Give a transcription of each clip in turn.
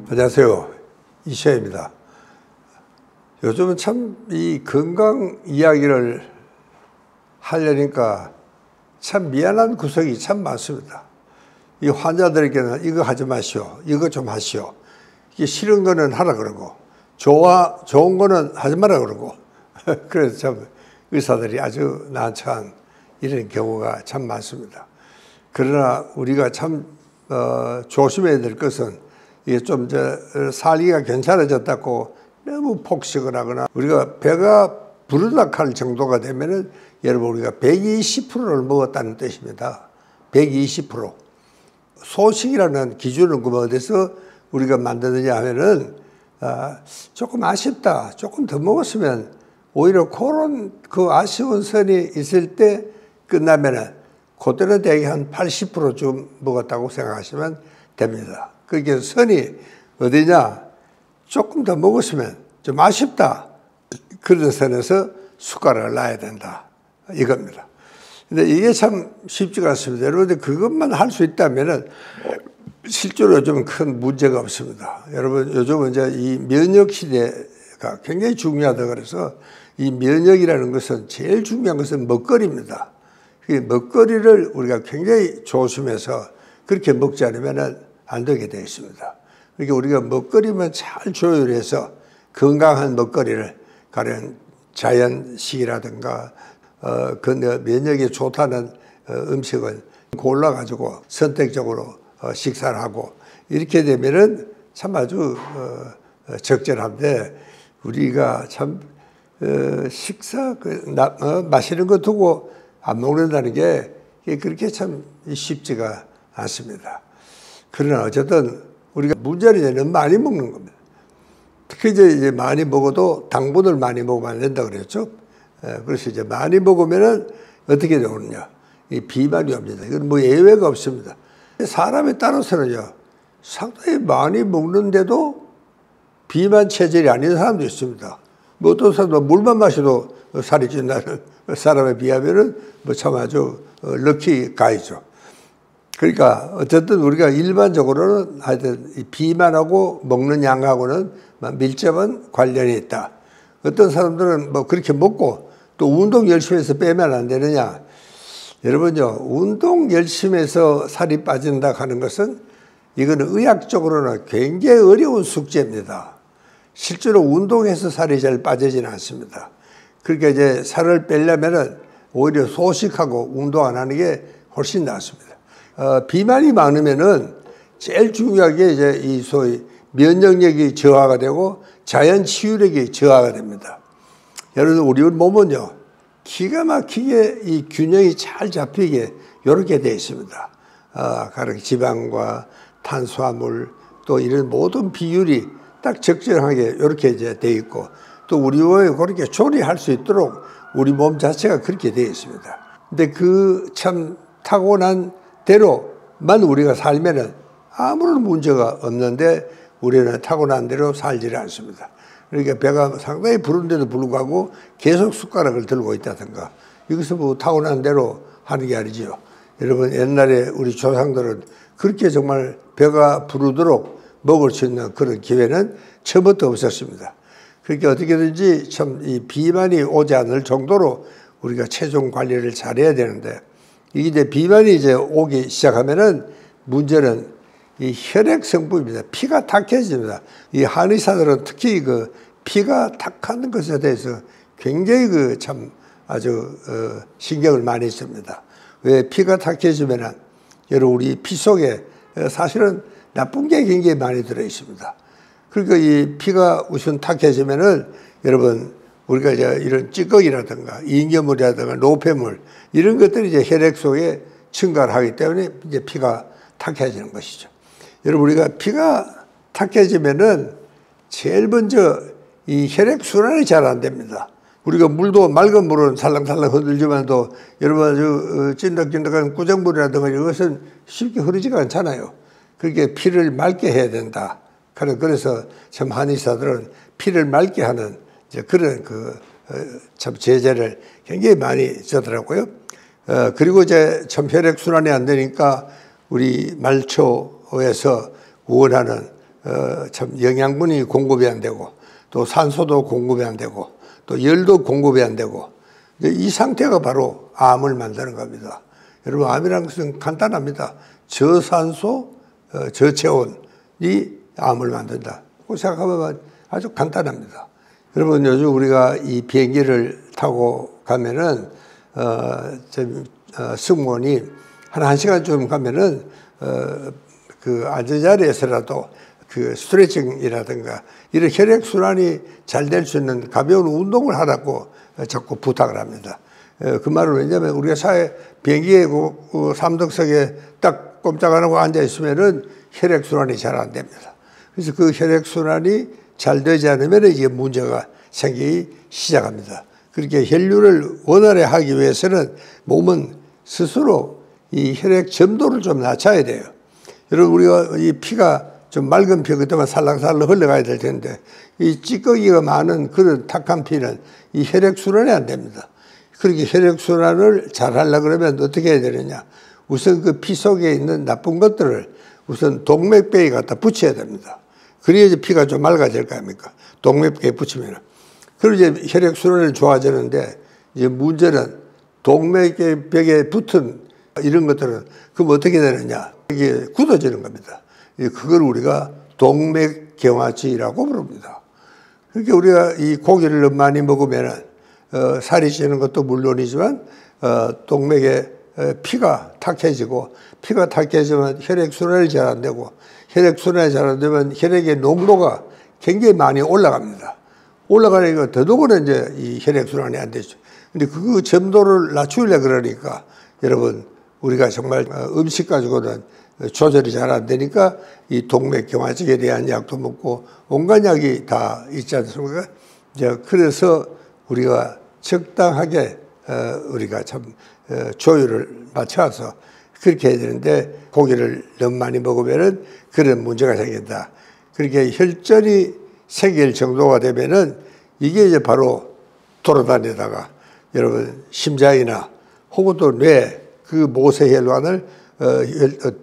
안녕하세요. 이시아입니다. 요즘은 참 이 건강 이야기를 하려니까 참 미안한 구석이 참 많습니다. 이 환자들에게는 이거 하지 마시오. 이거 좀 하시오. 이게 싫은 거는 하라 그러고, 좋은 거는 하지 마라 그러고. 그래서 참 의사들이 아주 난처한 이런 경우가 참 많습니다. 그러나 우리가 참 조심해야 될 것은 이게 좀 살기가 괜찮아졌다고 너무 폭식을 하거나 우리가 배가 부르다 할 정도가 되면은 여러분 우리가 120%를 먹었다는 뜻입니다. 120%. 소식이라는 기준은 어디서 우리가 만드느냐 하면은 조금 아쉽다. 조금 더 먹었으면 오히려 그런 그 아쉬운 선이 있을 때 끝나면은 그때는 대개 한 80%쯤 먹었다고 생각하시면 됩니다. 그게 선이 어디냐? 조금 더 먹었으면 좀 아쉽다. 그런 선에서 숟가락을 놔야 된다. 이겁니다. 근데 이게 참 쉽지가 않습니다. 여러분, 그것만 할 수 있다면은 실제로 좀 큰 문제가 없습니다. 여러분, 요즘은 이제 이 면역 시대가 굉장히 중요하다 그래서 이 면역이라는 것은 제일 중요한 것은 먹거리입니다. 그 먹거리를 우리가 굉장히 조심해서 그렇게 먹지 않으면은 안 되게 되어 있습니다. 그러니까 우리가 먹거리만 잘 조율해서 건강한 먹거리를 가령 자연식이라든가 면역에 좋다는 음식을 골라가지고 선택적으로 식사를 하고 이렇게 되면은 참 아주 적절한데 우리가 참 식사 마시는 거 두고 안 먹는다는 게 그렇게 참 쉽지가 않습니다. 그러나 어쨌든 우리가 문제는 이제 너무 많이 먹는 겁니다. 특히 이제 많이 먹어도 당분을 많이 먹으면 안 된다 그랬죠. 그래서 이제 많이 먹으면은 어떻게 되느냐. 이 비만이 옵니다. 이건 뭐 예외가 없습니다. 사람에 따라서는요, 상당히 많이 먹는데도 비만 체질이 아닌 사람도 있습니다. 뭐 어떤 사람도 물만 마셔도 살이 찐다는 사람에 비하면은 뭐 참 아주 럭키 가이죠. 그러니까 어쨌든 우리가 일반적으로는 하여튼 비만하고 먹는 양하고는 밀접한 관련이 있다. 어떤 사람들은 뭐 그렇게 먹고 또 운동 열심히 해서 빼면 안 되느냐. 여러분요, 운동 열심히 해서 살이 빠진다 하는 것은 이거는 의학적으로는 굉장히 어려운 숙제입니다. 실제로 운동해서 살이 잘 빠지지는 않습니다. 그러니까 이제 살을 빼려면은 오히려 소식하고 운동 안 하는 게 훨씬 낫습니다. 비만이 많으면은 제일 중요하게 이제 이 소위 면역력이 저하가 되고 자연 치유력이 저하가 됩니다. 여러분, 우리 몸은요, 기가 막히게 이 균형이 잘 잡히게 이렇게 되어 있습니다. 가령 지방과 탄수화물 또 이런 모든 비율이 딱 적절하게 이렇게 이제 되어 있고 또 우리 몸에 그렇게 조리할 수 있도록 우리 몸 자체가 그렇게 되어 있습니다. 근데 그 참 타고난 대로만 우리가 살면은 아무런 문제가 없는데 우리는 타고난 대로 살지를 않습니다. 그러니까 배가 상당히 부른데도 불구하고 계속 숟가락을 들고 있다든가 이것은 뭐 타고난 대로 하는 게 아니지요. 여러분 옛날에 우리 조상들은 그렇게 정말 배가 부르도록 먹을 수 있는 그런 기회는 처음부터 없었습니다. 그러니까 어떻게든지 참 이 비만이 오지 않을 정도로 우리가 체중 관리를 잘해야 되는데 이게 이제 비만이 이제 오기 시작하면은 문제는 이 혈액 성분입니다. 피가 탁해집니다. 이 한의사들은 특히 그 피가 탁하는 것에 대해서 굉장히 그 참 아주 신경을 많이 씁니다. 왜 피가 탁해지면은 여러분 우리 피 속에 사실은 나쁜 게 굉장히 많이 들어 있습니다. 그러니까 이 피가 우선 탁해지면은 여러분 우리가 이제 이런 찌꺼기라든가 인기물이라든가 노폐물 이런 것들이 이제 혈액 속에 증가를 하기 때문에 이제 피가 탁해지는 것이죠. 여러분 우리가 피가 탁해지면은 제일 먼저 이 혈액 순환이 잘 안 됩니다. 우리가 물도 맑은 물은 살랑살랑 흔들지만도 여러분 아주 찐득찐득한 꾸정물이라든가 이것은 쉽게 흐르지가 않잖아요. 그렇게 피를 맑게 해야 된다. 그래서 참 한의사들은 피를 맑게 하는 이제 그런 참 제재를 굉장히 많이 쓰더라고요. 그리고 이제 참 혈액 순환이 안 되니까 우리 말초에서 원하는 참 영양분이 공급이 안 되고 또 산소도 공급이 안 되고 또 열도 공급이 안 되고 이 상태가 바로 암을 만드는 겁니다. 여러분 암이라는 것은 간단합니다. 저산소, 저체온이 암을 만든다. 그 생각하면 아주 간단합니다. 여러분 요즘 우리가 이 비행기를 타고 가면은 승무원이 한 1시간쯤 가면은 그 앉은 자리에서라도 그 스트레칭이라든가 이런 혈액순환이 잘 될 수 있는 가벼운 운동을 하라고 자꾸 부탁을 합니다. 그 말은 왜냐하면 우리가 비행기에 그 삼등석에 딱 꼼짝 안 하고 앉아 있으면은 혈액순환이 잘 안 됩니다. 그래서 그 혈액순환이 잘 되지 않으면 이게 문제가 생기기 시작합니다. 그렇게 혈류를 원활히 하기 위해서는 몸은 스스로 이 혈액 점도를 좀 낮춰야 돼요. 여러분 우리가 이 피가 좀 맑은 피 그때만 살랑살랑 흘러가야 될 텐데 이 찌꺼기가 많은 그런 탁한 피는 이 혈액순환이 안 됩니다. 그렇게 혈액순환을 잘 하려고 그러면 어떻게 해야 되느냐. 우선 그 피 속에 있는 나쁜 것들을 우선 동맥배에 갖다 붙여야 됩니다. 그래야지 피가 좀 맑아질 거 아닙니까? 동맥배에 붙이면. 그리고 이제 혈액순환이 좋아지는데 이제 문제는 동맥벽에 붙은 이런 것들은 그럼 어떻게 되느냐. 이게 굳어지는 겁니다. 그걸 우리가 동맥경화증이라고 부릅니다. 그러니까 우리가 이 고기를 너무 많이 먹으면은 살이 찌는 것도 물론이지만 동맥에 피가 탁해지고 피가 탁해지면 혈액순환이 잘 안 되고 혈액순환이 잘 안 되면 혈액의 농도가 굉장히 많이 올라갑니다. 올라가니까 더더구나 이제 이 혈액순환이 안 되죠. 근데 그 점도를 낮추려고 그러니까 여러분 우리가 정말 음식 가지고는 조절이 잘 안 되니까 이 동맥경화증에 대한 약도 먹고 온갖 약이 다 있지 않습니까? 그래서 우리가 적당하게 우리가 참 조율을 맞춰서 그렇게 해야 되는데 고기를 너무 많이 먹으면은 그런 문제가 생긴다. 그렇게 혈전이 생길 정도가 되면은 이게 이제 바로 돌아다니다가 여러분 심장이나 혹은 또 뇌 그 모세혈관을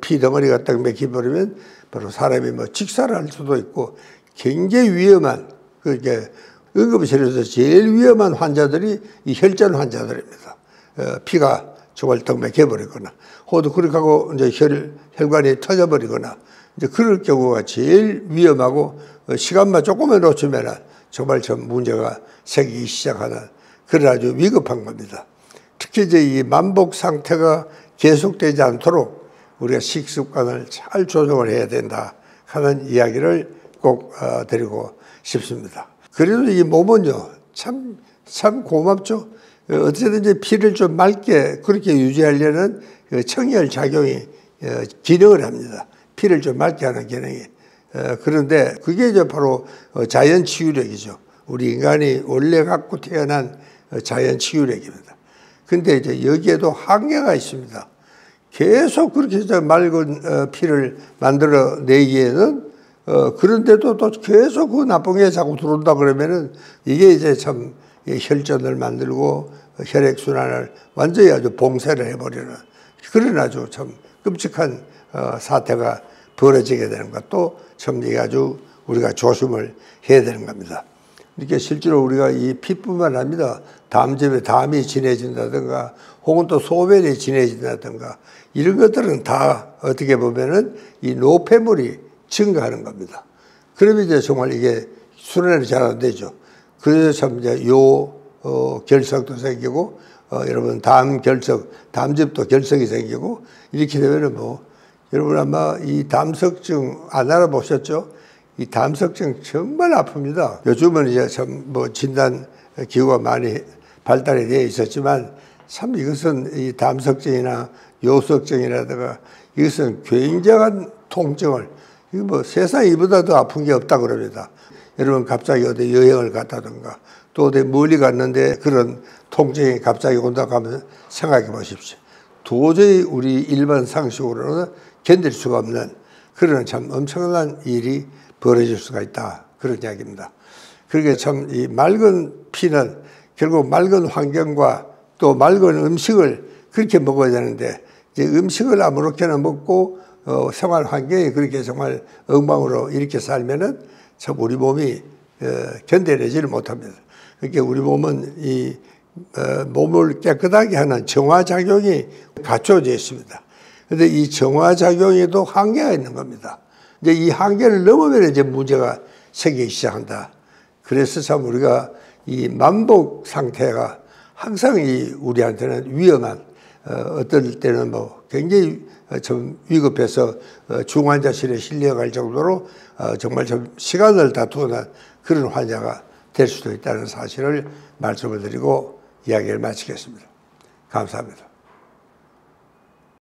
피덩어리 갖다가 맥혀버리면 바로 사람이 뭐 직사를 할 수도 있고 굉장히 위험한 그게 응급실에서 제일 위험한 환자들이 이 혈전 환자들입니다. 피가 정말 떡 맥혀버리거나 혹은 그렇게 하고 이제 혈관이 터져버리거나 이제 그럴 경우가 제일 위험하고 시간만 조금만 놓치면 정말 좀 문제가 생기기 시작하는 그런 아주 위급한 겁니다. 특히 이제 이 만복 상태가 계속되지 않도록 우리가 식습관을 잘 조정을 해야 된다 하는 이야기를 꼭 드리고 싶습니다. 그래도 이 몸은요, 참 고맙죠. 어쨌든지 피를 좀 맑게 그렇게 유지하려는 청열 작용이 기능을 합니다. 피를 좀 맑게 하는 기능이. 그런데 그게 이제 바로 자연 치유력이죠. 우리 인간이 원래 갖고 태어난 자연 치유력입니다. 근데 이제 여기에도 한계가 있습니다. 계속 그렇게 맑은 피를 만들어 내기에는 그런데도 또 계속 그 나쁜 게 자꾸 들어온다 그러면은 이게 이제 참 혈전을 만들고 혈액순환을 완전히 아주 봉쇄를 해버리는 그런 아주 참 끔찍한 사태가 벌어지게 되는 것도 참 이게 아주 우리가 조심을 해야 되는 겁니다. 이렇게 실제로 우리가 이 피뿐만 아니라 담즙에 담이 진해진다든가 혹은 또 소변이 진해진다든가 이런 것들은 다 어떻게 보면은 이 노폐물이 증가하는 겁니다. 그러면 이제 정말 이게 순환이 잘 안 되죠. 그래서 참 이제 결석도 생기고 여러분 담즙도 결석이 생기고 이렇게 되면은 뭐 여러분 아마 이 담석증 안 알아보셨죠? 이 담석증 정말 아픕니다. 요즘은 이제 참 뭐 진단 기구가 많이 발달이 되어 있었지만 참 이것은 이 담석증이나 요석증이라든가 이것은 굉장한 통증을 이거 뭐 세상에 이보다 더 아픈 게 없다 그럽니다. 여러분 갑자기 어디 여행을 갔다든가 또 어디 멀리 갔는데 그런 통증이 갑자기 온다고 하면 생각해 보십시오. 도저히 우리 일반 상식으로는 견딜 수가 없는 그런 참 엄청난 일이 벌어질 수가 있다. 그런 이야기입니다. 그러게 참 이 맑은 피는 결국 맑은 환경과 또 맑은 음식을 그렇게 먹어야 되는데 이제 음식을 아무렇게나 먹고 생활 환경이 그렇게 정말 엉망으로 이렇게 살면은 참 우리 몸이 견뎌내지를 못합니다. 그러니까 우리 몸은 이 몸을 깨끗하게 하는 정화작용이 갖춰져 있습니다. 그런데 이 정화작용에도 한계가 있는 겁니다. 이제 이 한계를 넘으면 이제 문제가 생기기 시작한다. 그래서 참 우리가 이 만복 상태가 항상 우리한테는 위험한, 어떨 때는 뭐 굉장히 좀 위급해서 중환자실에 실려갈 정도로 정말 좀 시간을 다투는 그런 환자가 될 수도 있다는 사실을 말씀을 드리고 이야기를 마치겠습니다. 감사합니다.